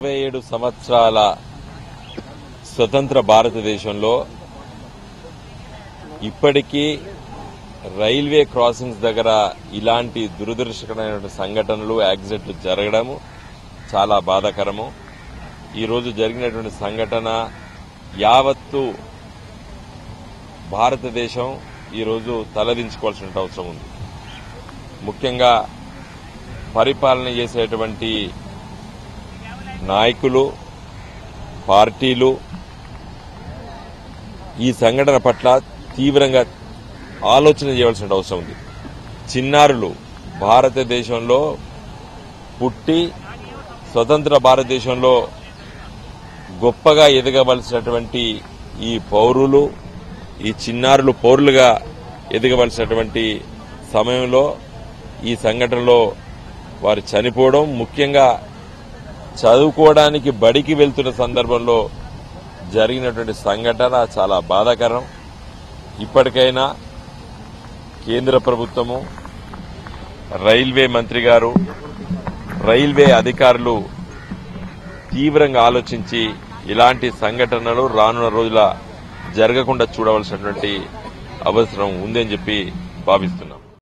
27 సంవత్సరాల స్వతంత్ర భారతదేశంలో ఇప్పటికీ రైల్వే క్రాసింగ్స్ దగ్గర ఇలాంటి దురదృష్టకరమైన సంఘటనలు యాక్సిడెంట్లు జరగడం చాలా బాధాకరము. ఈరోజు జరిగినటువంటి సంఘటన యావత్తు భారతదేశం ఈరోజు తలదించుకోవాల్సిన అవసరం ఉంది. ముఖ్యంగా పరిపాలన చేసేటువంటి నాయకులు, పార్టీలు ఈ సంఘటన పట్ల తీవ్రంగా ఆలోచన చేయవలసిన అవసరం ఉంది. చిన్నారులు భారతదేశంలో పుట్టి స్వతంత్ర భారతదేశంలో గొప్పగా ఎదగవలసినటువంటి ఈ పౌరులు, ఈ చిన్నారులు పౌరులుగా ఎదగవలసినటువంటి సమయంలో ఈ సంఘటనలో వారు చనిపోవడం, ముఖ్యంగా చదువుకోవడానికి బడికి వెళ్తున్న సందర్భంలో జరిగినటువంటి సంఘటన చాలా బాధాకరం. ఇప్పటికైనా కేంద్ర ప్రభుత్వము, రైల్వే మంత్రి గారు, రైల్వే అధికారులు తీవ్రంగా ఆలోచించి ఇలాంటి సంఘటనలు రానున్న రోజుల జరగకుండా చూడవలసినటువంటి అవసరం ఉందని చెప్పి భావిస్తున్నాం.